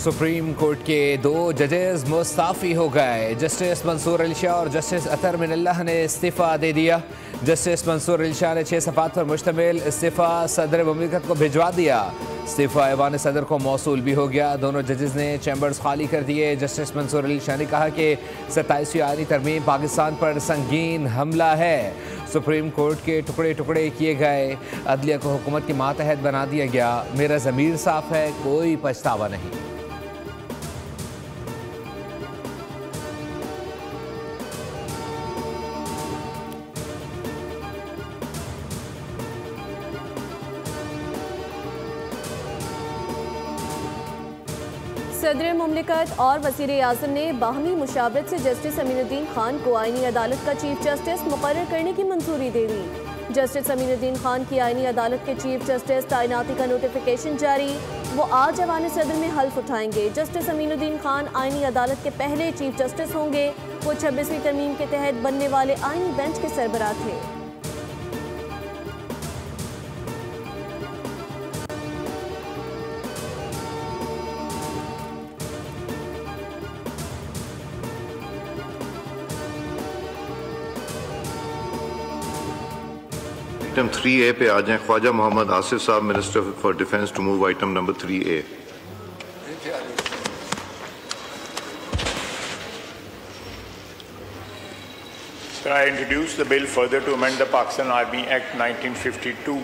Supreme court के 2 जजेस Mustafi हो गए। जस्टिस मंसूर अली शाह और जस्टिस अतर मिनल्लाह ने इस्तीफ़ा दे दिया। जस्टिस मंसूर अली शाह ने 6 सफ़ात पर मुश्तमिल इस्तीफ़ा सदर मुमलिकत को भिजवा दिया। इस्तीफ़ा ऐवान सदर को मौसूल भी हो गया। दोनों जजेस ने चैम्बर्स खाली कर दिए। जस्टिस मंसूर अली शाह ने कहा कि 27वीं आईनी तरमीम पाकिस्तान पर संगीन हमला है। सुप्रीम कोर्ट के टुकड़े टुकड़े किए गए। अदलिया को हुकूमत के मातहत बना दिया गया। मेरा ज़मीर साफ़ है, कोई पछतावा नहीं। सदर मुमलिकत और वज़ीर आज़म ने बाहमी मुशावरत से जस्टिस अमीनुद्दीन खान को आईनी अदालत का चीफ जस्टिस मुकर्रर करने की मंजूरी दे दी। जस्टिस अमीनुद्दीन खान की आईनी अदालत के चीफ जस्टिस तैनाती का नोटिफिकेशन जारी। वो आज ऐवान सदर में हल्फ उठाएंगे। जस्टिस अमीनुद्दीन खान आईनी अदालत के पहले चीफ जस्टिस होंगे। वो 26वीं तरमीम के तहत बनने वाले आईनी बेंच के सरबराह थे। आइटम 3A पे आ जाएं। ख्वाजा मोहम्मद आसिफ साहब, minister for defence, to move item number 3A। Sir, I introduce the bill further to amend the Pakistan Army Act 1952.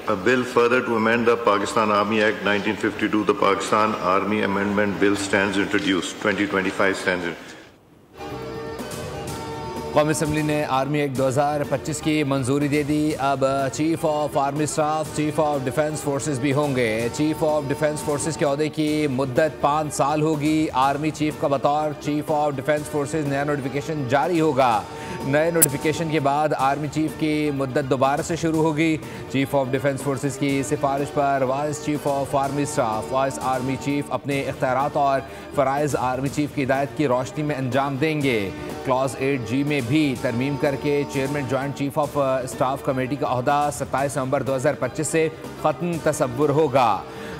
A bill further to amend the Pakistan Army Act 1952. The Pakistan Army Amendment Bill stands introduced. 2025 stands introduced. कौमी assembly ने army act 2025 की मंजूरी दे दी। अब chief of army staff chief of defence forces भी होंगे। Chief of defence forces के अहदे की मुद्दत 5 साल होगी। आर्मी चीफ का बतौर चीफ ऑफ डिफेंस फोर्सेस नया नोटिफिकेशन जारी होगा। नए नोटिफिकेशन के बाद आर्मी चीफ की मुद्दत दोबारा से शुरू होगी। चीफ ऑफ डिफेंस फोर्सेस की सिफारिश पर vice chief of army staff vice army chief अपने इख्तियारात और फ़राइज़ आर्मी चीफ की हिदायत की रोशनी में अंजाम देंगे। क्लॉज 8G में भी तरमीम करके chairman joint chief of staff committee का अहदा 27 नवंबर 2025 से ख़त्म तसव्वुर होगा।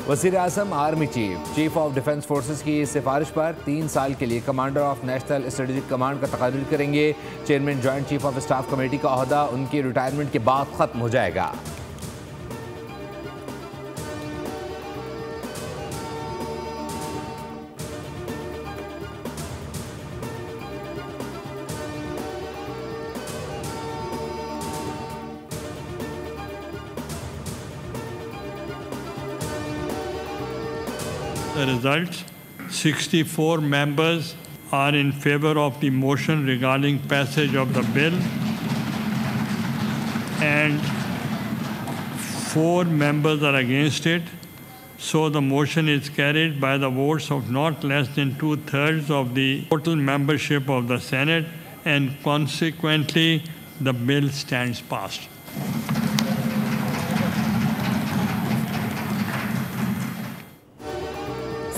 वज़ीर आज़म army chief chief of defence forces की सिफारिश पर 3 साल के लिए commander of national strategic command का तकर्री करेंगे। Chairman joint chief of staff committee का अहदा उनकी रिटायरमेंट के बाद ख़त्म हो जाएगा। The result, 64 members are in favor of the motion regarding passage of the bill and 4 members are against it. So the motion is carried by the votes of not less than 2/3 of the total membership of the Senate, and consequently the bill stands passed.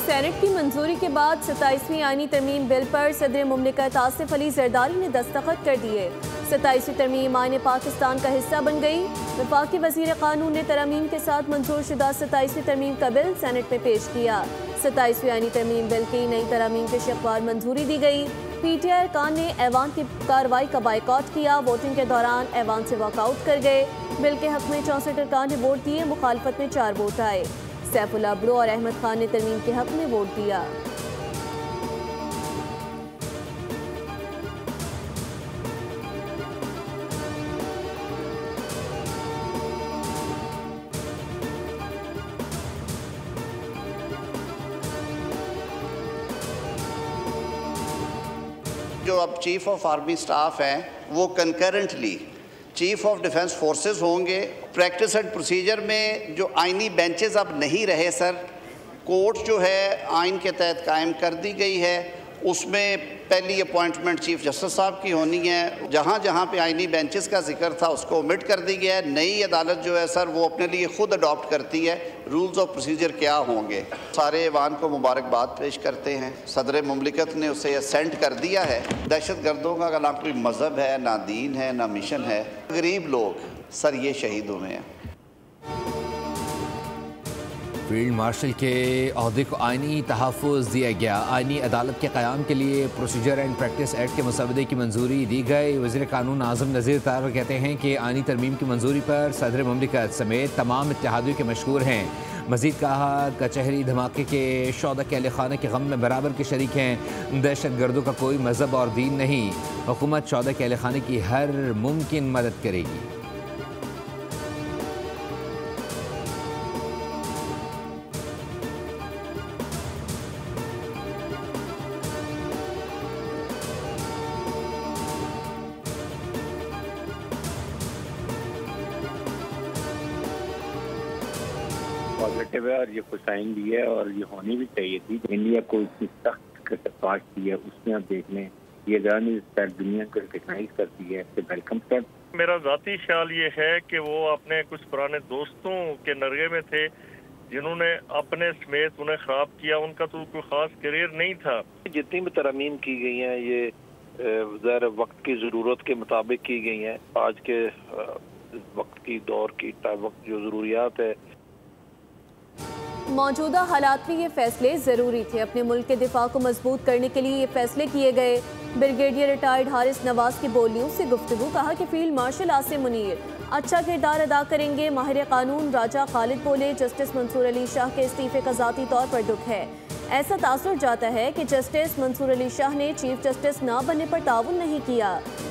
Senate की मंजूरी के बाद 27वीं आईनी तरमीम bill पर सदर मुमलिकत आसिफ अली जरदारी ने दस्तखत कर दिए। 27वीं तरमीम आईन पाकिस्तान का हिस्सा बन गई। वफाकी वज़ीर कानून ने तरमीम के साथ मंजूर शुदा 27वीं तरमीम का बिल सेनेट में पेश किया। 27वीं आईनी तरमीम बिल की नई तरमीम के शिकवार मंजूरी दी गई। PTI अरकान ने ऐवान की कार्रवाई का बाइकआउट किया। वोटिंग के दौरान ऐवान से वॉकआउट कर गए। बिल के हक में 64 अरकान ने वोट दिए। मुखालफत में 4 वोट आए। सैफुल्लाह अब्रो और अहमद खान ने तरमीम के हक में वोट दिया। जो अब चीफ ऑफ आर्मी स्टाफ हैं वो concurrently chief of defence forces होंगे। प्रैक्टिस एंड प्रोसीजर में जो आइनी बेंचेस अब नहीं रहे सर, कोर्ट जो है आइन के तहत कायम कर दी गई है। उसमें पहली अपॉइंटमेंट चीफ जस्टिस साहब की होनी है। जहाँ जहाँ पे आइनी बेंचेस का जिक्र था उसको ओमिट कर दी गया है। नई अदालत जो है सर वो अपने लिए ख़ुद अडॉप्ट करती है रूल्स ऑफ प्रोसीजर क्या होंगे। सारे ऐवान को मुबारकबाद पेश करते हैं। सदर मुमलिकत ने उसे असेंट कर दिया है। दहशत गर्दों का ना कोई मज़हब है, ना दीन है, ना मिशन है। गरीब लोग सर ये शहीद हुए हैं। फील्ड मार्शल के अहदे को आइनी तहफ़्फ़ुज़ दिया गया। आइनी अदालत के क़याम के लिए प्रोसीजर एंड प्रैक्टिस एक्ट के मसवदे की मंजूरी दी गई। वज़ीर कानून आज़म नज़ीर तारड़ कहते हैं कि आइनी तरमीम की मंजूरी पर सदर मुमलिकत समेत तमाम इत्तेहादियों के मशकूर हैं। मज़ीद कहा, कचहरी धमाके के शौदा के अहले खाना के गम में बराबर के शरीक हैं। दहशत गर्दों का कोई मज़हब और दीन नहीं। हुकूमत शौदा के अहले खाने की हर मुमकिन मदद करेगी। पॉजिटिव है और ये साइन भी है और ये होनी भी चाहिए थी। इंडिया को इतनी सख्त पास की है, उसमें आप देख लें ये दुनिया को रिकग्नाइज करती है, वेलकम कर। मेरा ज़ाती ख्याल ये है कि वो अपने कुछ पुराने दोस्तों के नरगे में थे जिन्होंने अपने समेत उन्हें ख़राब किया। उनका तो कोई ख़ास करियर नहीं था। जितनी भी तरमीम की गई हैं ये ज़ाहिर वक्त की ज़रूरत के मुताबिक की गई हैं। आज के वक्त की दौर की वक्त जो ज़रूरियात है, मौजूदा हालात में ये फैसले ज़रूरी थे। अपने मुल्क के दिफा को मजबूत करने के लिए ये फैसले किए गए। ब्रिगेडियर रिटायर्ड हारिस नवाज की बोलियों से गुफ्तगू। कहा कि फील्ड मार्शल आसिम मुनीर अच्छा किरदार अदा करेंगे। माहिर कानून राजा खालिद बोले, जस्टिस मंसूर अली शाह के इस्तीफे का ज़ाती तौर पर दुख है। ऐसा तासुर जाता है कि जस्टिस मंसूर अली शाह ने चीफ जस्टिस ना बनने पर ताउन नहीं किया।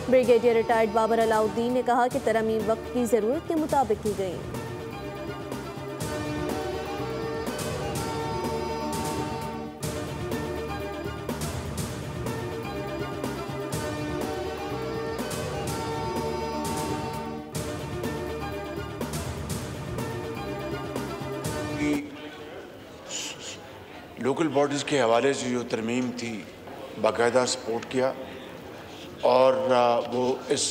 ब्रिगेडियर रिटायर्ड बाबर अलाउद्दीन ने कहा कि तरमीम वक्त की ज़रूरत के मुताबिक की गई। लोकल बॉडीज़ के हवाले से जो तरमीम थी बाकायदा सपोर्ट किया और वो इस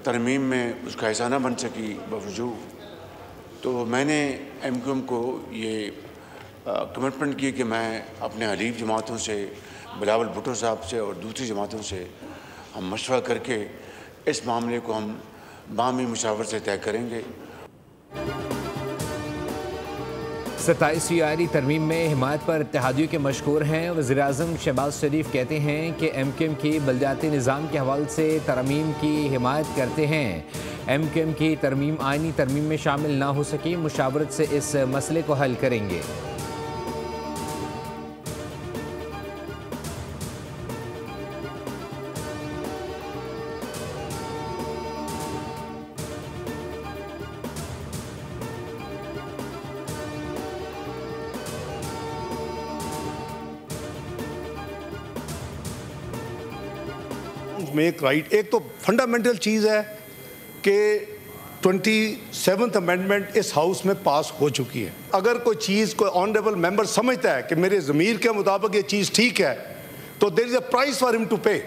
तरमीम में उसका हिस्सा न बन सकी बावजूद तो मैंने MQM को ये कमिटमेंट की कि मैं अपने हलीफ जमातों से, बिलावल भुट्टो साहब से और दूसरी जमातों से हम मशवरा करके इस मामले को हम बामी मुशावरत से तय करेंगे। 27वीं आईनी तरमीम में हिमायत पर इत्तेहादियों के मशहूर हैं। वज़ीर-ए-आज़म शहबाज शरीफ कहते हैं कि MQM की बलदियाती निज़ाम के हवाले से तरमीम की हिमायत करते हैं। MQM की तरमीम आईनी तरमीम में शामिल ना हो सकी, मुशावरत से इस मसले को हल करेंगे। मेक राइट, एक तो फंडामेंटल चीज़ है कि 27th अमेंडमेंट इस हाउस में पास हो चुकी है। अगर कोई चीज़ कोई ऑनरेबल मेंबर समझता है कि मेरे ज़मीर के मुताबिक ये चीज़ ठीक है तो there is a price for him to pay.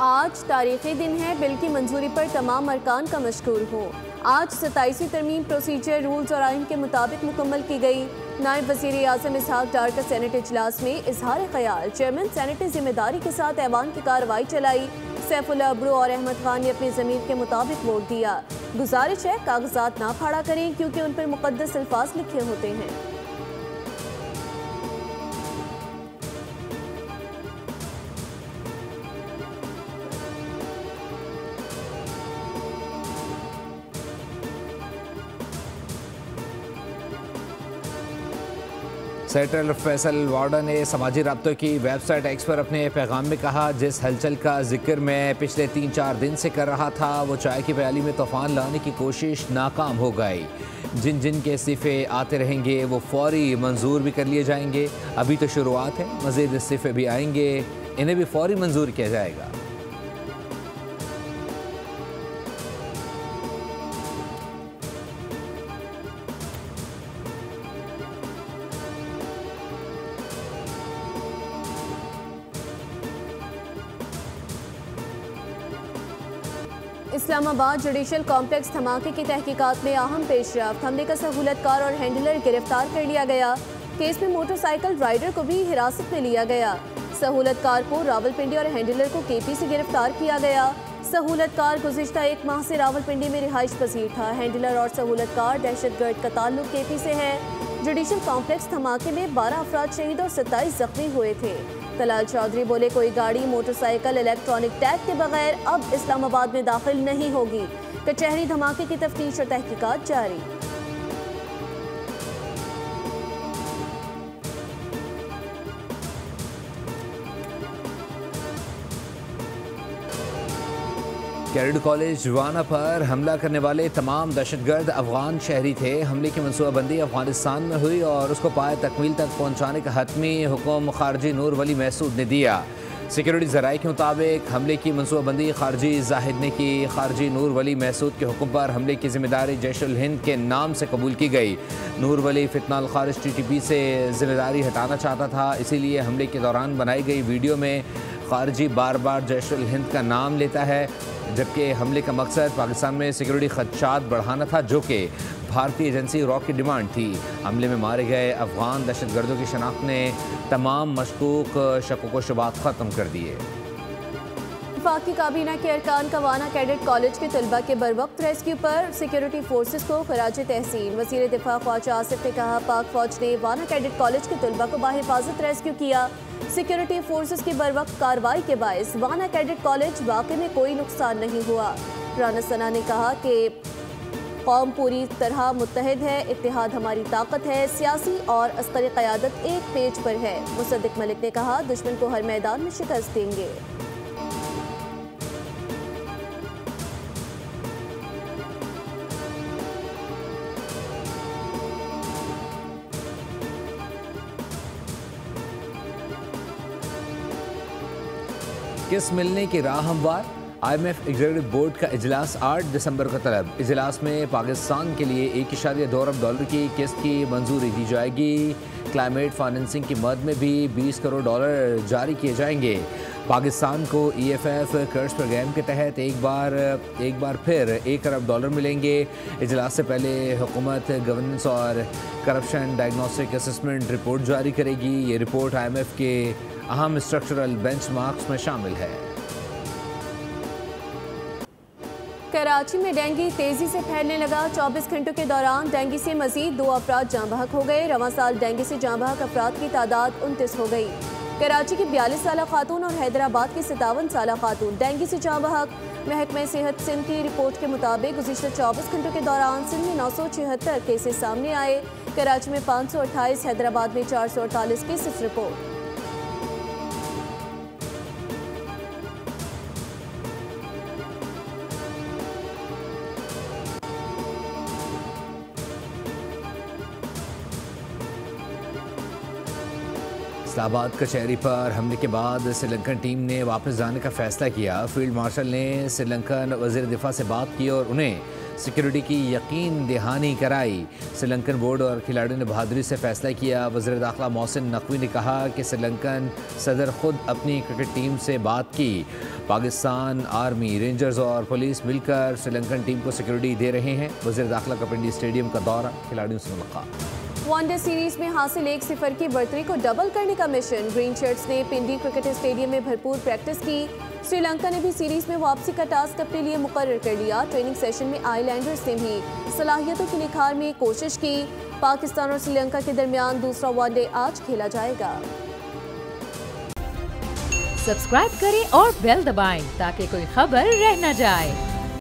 आज तारीखी दिन है, बिल की मंजूरी पर तमाम अरकान का मशकूर हो। आज 27वीं तरमीम प्रोसीजर, रूल्स और आइन के मुताबिक मुकम्मल की गई। नायब वज़ीर आज़म इसहाक डार का सेनेट इजलास में इजहार ख्याल। चेयरमैन सेनेट ने जिम्मेदारी के साथ ऐवान की कार्रवाई चलाई। सैफुल्लाह अब्रू और अहमद खान ने अपनी ज़मीर के मुताबिक वोट दिया। गुजारिश है कागजात ना फाड़ा करें क्योंकि उन पर मुक़द्दस अल्फाज लिखे होते हैं। सेक्रेटरी फैसल वार्डा ने समाजी राब्तों की वेबसाइट एक्स पर अपने पैगाम में कहा, जिस हलचल का जिक्र मैं पिछले 3-4 दिन से कर रहा था वो चाय की प्याली में तूफान लाने की कोशिश नाकाम हो गई। जिन जिन के इस्तीफ़े आते रहेंगे वो फौरी मंजूर भी कर लिए जाएंगे। अभी तो शुरुआत है, मज़ीद इस्तीफ़े भी आएंगे, इन्हें भी फौरी मंजूर किया जाएगा। इस्लामाबाद जुडिशल कॉम्प्लेक्स धमाके की तहकीकात में अहम पेशरफ्त। हमले का सहूलतकार और हैंडलर गिरफ्तार कर लिया गया। केस में मोटरसाइकिल राइडर को भी हिरासत में लिया गया। सहूलतकार को रावलपिंडी और हैंडलर को KP से गिरफ्तार किया गया। सहूलतकार गुज़िश्ता एक माह से रावलपिंडी में रिहाइश पजीर था। हैंडलर और सहूलतकार दहशतगर्द का ताल्लुक केपी से है। जुडिशल कॉम्प्लेक्स धमाके में 12 अफराद शहीद और 27 जख्मी हुए थे। तलाल चौधरी बोले, कोई गाड़ी मोटरसाइकिल इलेक्ट्रॉनिक टैग के बगैर अब इस्लामाबाद में दाखिल नहीं होगी। कचहरी धमाके की तफ्तीश और तहकीकात जारी। कैरेड कॉलेज वाना पर हमला करने वाले तमाम दहशतगर्द अफगान शहरी थे। हमले की मनसूबाबंदी अफगानिस्तान में हुई और उसको पाए तकमील तक पहुंचाने का हतमी हुक्म खारजी नूर वली महसूद ने दिया। सिक्योरिटी ज़राए के मुताबिक हमले की मनसूबाबंदी खारजी जाहिद ने की। खारजी नूर वली महसूद के हुक्म पर हमले की जिम्मेदारी जैश उल हिंद के नाम से कबूल की गई। नूर वली फितनाल खारिज TTP से जिम्मेदारी हटाना चाहता था, इसीलिए हमले के दौरान बनाई गई वीडियो में खारजी बार बार जैश उल हिंद का नाम लेता है, जबकि हमले का मकसद पाकिस्तान में सिक्योरिटी खदशात बढ़ाना था, जो कि भारतीय एजेंसी रॉ की डिमांड थी। हमले में मारे गए अफगान दहशतगर्दों की शनाख्त ने तमाम मशकूक शकों को शुबात ख़त्म कर दिए। वफाकी काबीना के अरकान का वाना कैडेट कॉलेज के तलबा के बरवक्त रेस्क्यू पर सिक्योरिटी फोर्सेस को खराज तहसीन। वज़ीर दिफा ख्वाजा आसिफ ने कहा, पाक फौज ने वाना कैडेट कॉलेज के तलबा को बाहिफाजत रेस्क्यू किया। सिक्योरिटी फोर्सेस की बरवक्त कार्रवाई के बायस वाना कैडेट कॉलेज वाकई में कोई नुकसान नहीं हुआ। राना सना ने कहा कि कौम पूरी तरह मुत्तहिद है, इत्तेहाद हमारी ताकत है, सियासी और अस्करी क़यादत एक पेज पर है। मुसद्दिक मलिक ने कहा, दुश्मन को हर मैदान में शिकस्त देंगे। किस मिलने की राह हमवार। IMF एग्जीक्यूटिव बोर्ड का इजलास 8 दिसंबर को तलब। इजलास में पाकिस्तान के लिए $1.2 अरब की किस्त की मंजूरी दी जाएगी। क्लाइमेट फाइनेंसिंग की मद में भी $20 करोड़ जारी किए जाएंगे। पाकिस्तान को EFF कर्ज प्रोग्राम के तहत एक बार फिर $1 अरब मिलेंगे। इजलास से पहले हुकूमत गवर्नेंस और करप्शन डायग्नोस्टिक असेसमेंट रिपोर्ट जारी करेगी। ये रिपोर्ट IMF के अहम स्ट्रक्चरल बेंचमार्क्स में शामिल है। कराची में डेंगू तेजी से फैलने लगा। 24 घंटों के दौरान डेंगू से मजीद 2 अफराद जाँ बहक हो गए। रवां साल डेंगू से जाँ बहक अफराद की तादाद 29 हो गई। कराची की 42 साला खातून और हैदराबाद की 57 साला खातून डेंगू से जाँ बहक। महकमे सेहत सिंध की रिपोर्ट के मुताबिक गुज़िश्ता 24 घंटों के दौरान सिंध में 976 केसेस सामने आए। कराची में 528, हैदराबाद में 448 केसेस रिपोर्ट। इस्लामाबाद कचहरी पर हमले के बाद श्रीलंकन टीम ने वापस जाने का फैसला किया। फील्ड मार्शल ने श्रीलंकन वज़ीर दिफा से बात की और उन्हें सिक्योरिटी की यकीन दहानी कराई। श्रीलंकन बोर्ड और खिलाड़ियों ने बहादुरी से फैसला किया। वज़ीर दाखिला मोहसिन नकवी ने कहा कि श्रीलंकन सदर खुद अपनी क्रिकेट टीम से बात की। पाकिस्तान आर्मी, रेंजर्स और पुलिस मिलकर श्रीलंकन टीम को सिक्योरिटी दे रहे हैं। वज़ीर दाखिला का पिंडी स्टेडियम का दौरा, खिलाड़ियों से मुलाकात। वनडे सीरीज में हासिल 1-0 की बढ़तरी को डबल करने का मिशन। ग्रीन शर्ट्स ने पिंडी क्रिकेट स्टेडियम में भरपूर प्रैक्टिस की। श्रीलंका ने भी सीरीज में वापसी का टास्क अपने लिए मुकर्रर कर लिया। ट्रेनिंग सेशन में आइलैंडर्स ने भी सलाहियतों की निखार में कोशिश की। पाकिस्तान और श्रीलंका के दरमियान दूसरा वनडे आज खेला जाएगा। सब्सक्राइब करें और बेल दबाएं ताकि कोई खबर रह न जाए।